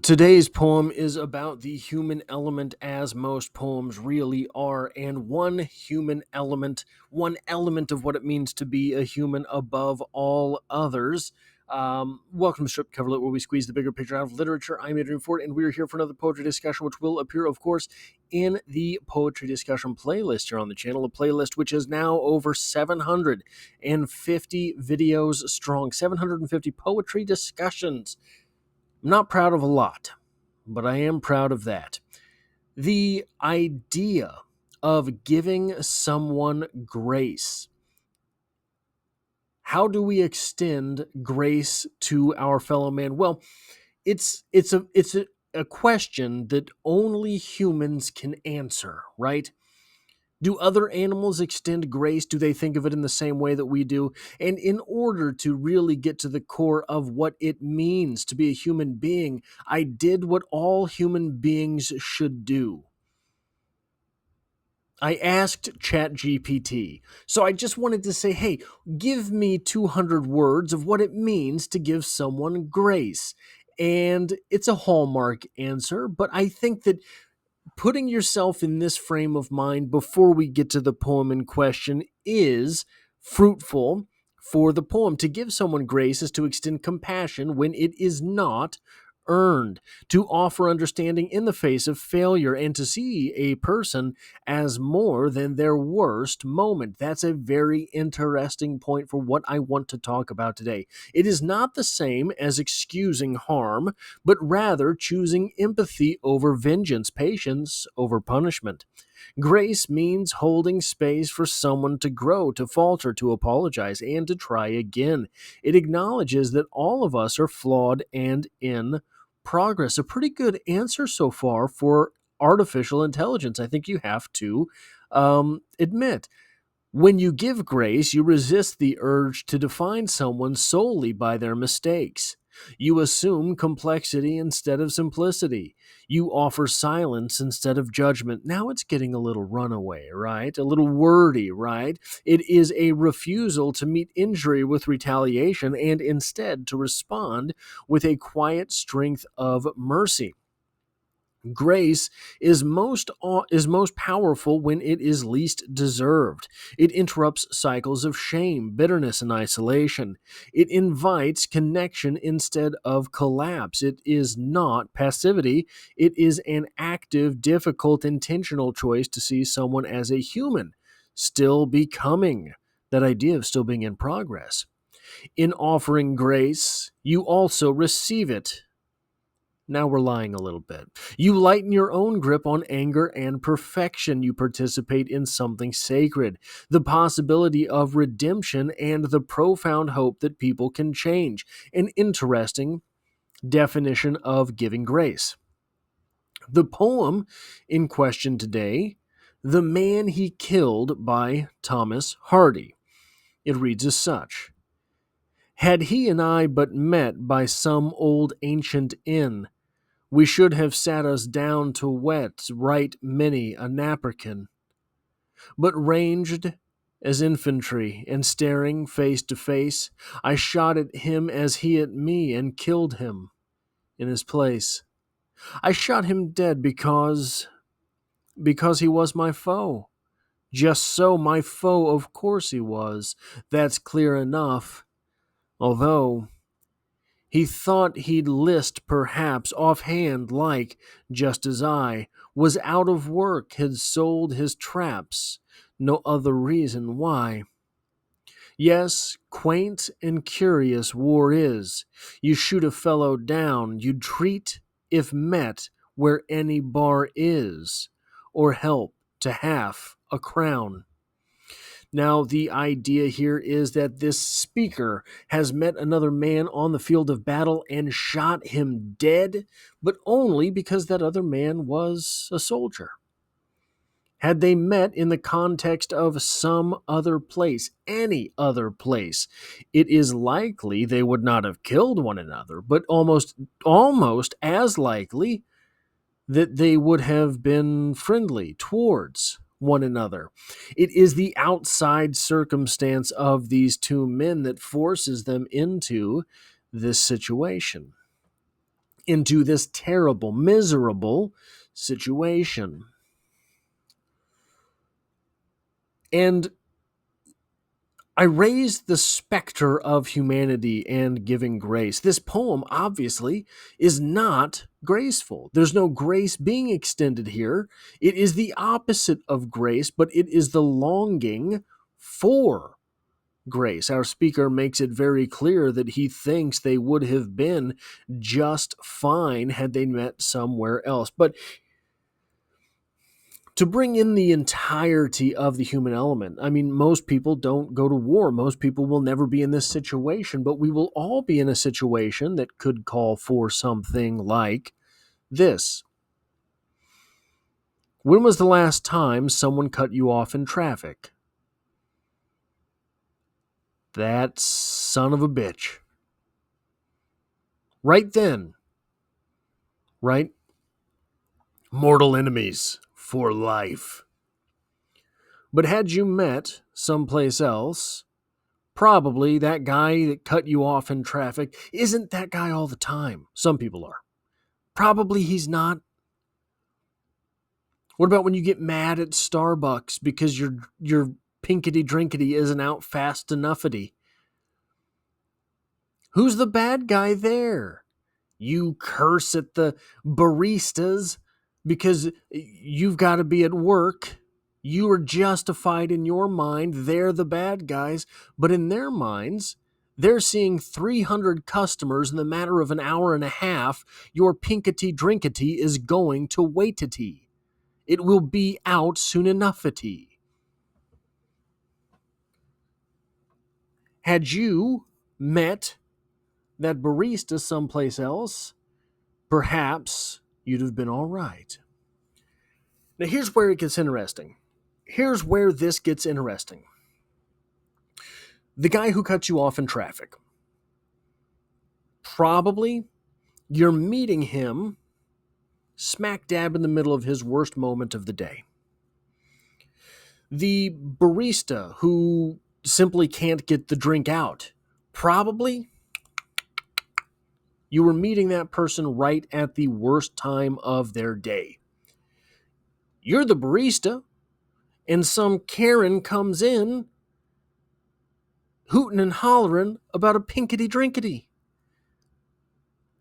Today's poem is about the human element, as most poems really are, and one element of what it means to be a human above all others. Welcome to Strip Coverlet, where we squeeze the bigger picture out of literature. I'm Adrian Ford, and we are here for another poetry discussion, which will appear, of course, in the poetry discussion playlist here on the channel, a playlist which is now over 750 videos strong, 750 poetry discussions. I'm not proud of a lot, but I am proud of that. The idea of giving someone grace. How do we extend grace to our fellow man? Well, it's a question that only humans can answer, right? Do other animals extend grace? Do they think of it in the same way that we do? And in order to really get to the core of what it means to be a human being, I did what all human beings should do. I asked ChatGPT. So I just wanted to say, hey, give me 200 words of what it means to give someone grace. And it's a hallmark answer, but I think that putting yourself in this frame of mind before we get to the poem in question is fruitful for the poem. To give someone grace is to extend compassion when it is not earned, to offer understanding in the face of failure, and to see a person as more than their worst moment. That's a very interesting point for what I want to talk about today. It is not the same as excusing harm, but rather choosing empathy over vengeance, patience over punishment. Grace means holding space for someone to grow, to falter, to apologize, and to try again. It acknowledges that all of us are flawed and in progress. A pretty good answer so far for artificial intelligence, I think you have to admit. When you give grace, you resist the urge to define someone solely by their mistakes. You assume complexity instead of simplicity. You offer silence instead of judgment. Now it's getting a little runaway, right? A little wordy, right? It is a refusal to meet injury with retaliation and instead to respond with a quiet strength of mercy. Grace is most powerful when it is least deserved. It interrupts cycles of shame, bitterness, and isolation. It invites connection instead of collapse. It is not passivity. It is an active, difficult, intentional choice to see someone as a human, still becoming. That idea of still being in progress. In offering grace, you also receive it. Now we're lying a little bit. You lighten your own grip on anger and perfection. You participate in something sacred, the possibility of redemption and the profound hope that people can change. An interesting definition of giving grace. The poem in question today, The Man He Killed by Thomas Hardy. It reads as such. Had he and I but met by some old ancient inn, we should have sat us down to wet right many a napperkin, but ranged as infantry, and staring face to face, I shot at him as he at me, and killed him in his place. I shot him dead because he was my foe. Just so, my foe, of course he was. That's clear enough. Although he thought he'd list, perhaps, offhand, like, just as I was out of work, had sold his traps, no other reason why. Yes, quaint and curious war is. You shoot a fellow down, you'd treat, if met, where any bar is, or help to half a crown. Now, the idea here is that this speaker has met another man on the field of battle and shot him dead, but only because that other man was a soldier. Had they met in the context of some other place, any other place, it is likely they would not have killed one another, but almost as likely that they would have been friendly towards one another. It is the outside circumstance of these two men that forces them into this situation. into this terrible, miserable situation. And I raised the specter of humanity and giving grace. This poem, obviously, is not graceful. There's no grace being extended here. It is the opposite of grace, but it is the longing for grace. Our speaker makes it very clear that he thinks they would have been just fine had they met somewhere else. But to bring in the entirety of the human element, I mean, most people don't go to war. Most people will never be in this situation, but we will all be in a situation that could call for something like this. When was the last time someone cut you off in traffic? That son of a bitch. Right then, right? Mortal enemies for life. But had you met someplace else, probably that guy that cut you off in traffic isn't that guy all the time. Some people are. Probably he's not. What about when you get mad at Starbucks because your pinkety drinkety isn't out fast enoughy? Who's the bad guy there? You curse at the baristas because you've got to be at work. You are justified in your mind. They're the bad guys. But in their minds, they're seeing 300 customers in the matter of an hour and a half. Your pinkety drinkety is going to waitity. It will be out soon enough-ity. Had you met that barista someplace else, perhaps you'd have been all right. Now, here's where it gets interesting. Here's where this gets interesting. The guy who cut you off in traffic. Probably you're meeting him smack dab in the middle of his worst moment of the day. The barista who simply can't get the drink out. Probably you were meeting that person right at the worst time of their day. You're the barista, and some Karen comes in hooting and hollering about a pinkety drinkety.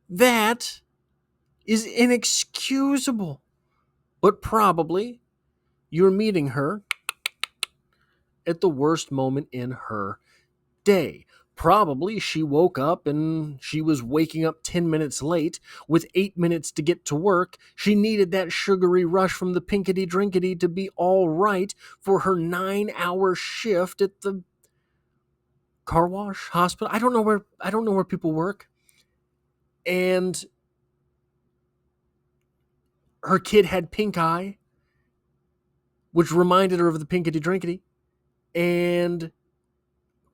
That is inexcusable. But probably you're meeting her at the worst moment in her day. Probably she woke up and she was waking up 10 minutes late with 8 minutes to get to work. She needed that sugary rush from the pinkety drinkety to be all right for her 9-hour shift at the car wash, hospital. I don't know where people work. And her kid had pink eye, which reminded her of the pinkety drinkety. And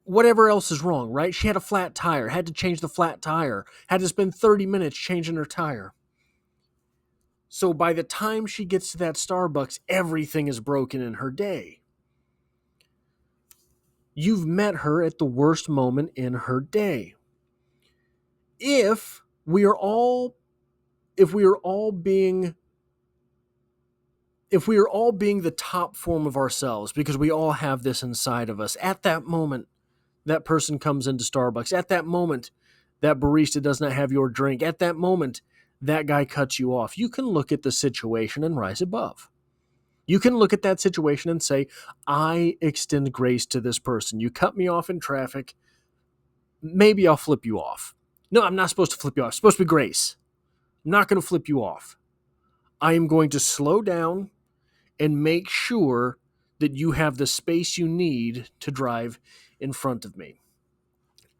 whatever else is wrong, right? She had a flat tire, had to change the flat tire, had to spend 30 minutes changing her tire. So by the time she gets to that Starbucks, everything is broken in her day. You've met her at the worst moment in her day. If we are all being the top form of ourselves, because we all have this inside of us, at that moment, that person comes into Starbucks. At that moment, that barista does not have your drink. At that moment, that guy cuts you off. You can look at the situation and rise above. You can look at that situation and say, I extend grace to this person. You cut me off in traffic. Maybe I'll flip you off. No, I'm not supposed to flip you off. It's supposed to be grace. I'm not going to flip you off. I am going to slow down and make sure that you have the space you need to drive in front of me.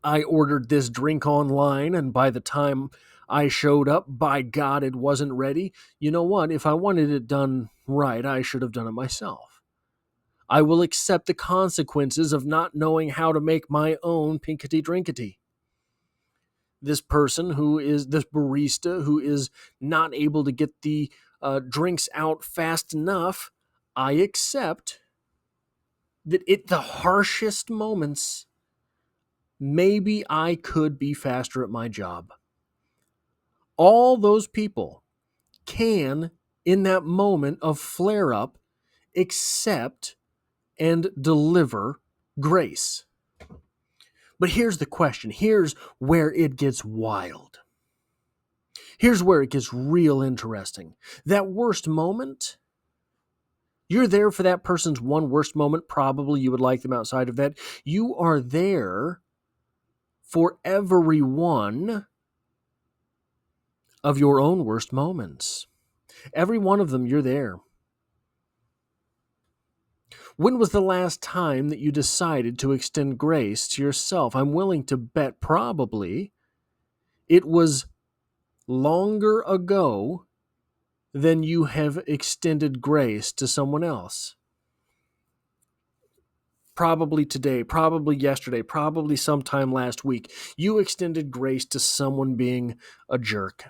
I ordered this drink online, and by the time I showed up, by God, it wasn't ready. You know what? If I wanted it done right, I should have done it myself. I will accept the consequences of not knowing how to make my own pinkety drinkety. This barista who is not able to get the drinks out fast enough, I accept that at the harshest moments, maybe I could be faster at my job. All those people can, in that moment of flare up, accept and deliver grace. But here's the question. Here's where it gets wild. Here's where it gets real interesting. That worst moment, you're there for that person's one worst moment. Probably you would like them outside of that. You are there for every one of your own worst moments. Every one of them, you're there. When was the last time that you decided to extend grace to yourself? I'm willing to bet probably it was longer ago than you have extended grace to someone else. Probably today, probably yesterday, probably sometime last week, you extended grace to someone being a jerk.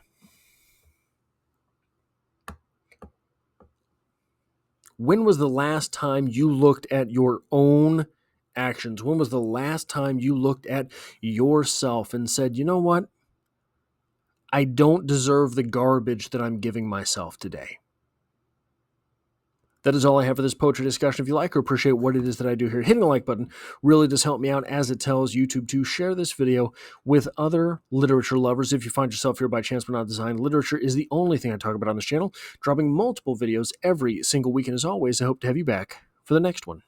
When was the last time you looked at your own actions? When was the last time you looked at yourself and said, you know what? I don't deserve the garbage that I'm giving myself today. That is all I have for this poetry discussion. If you like or appreciate what it is that I do here, hitting the like button really does help me out, as it tells YouTube to share this video with other literature lovers. If you find yourself here by chance but not design, literature is the only thing I talk about on this channel, dropping multiple videos every single week. And as always, I hope to have you back for the next one.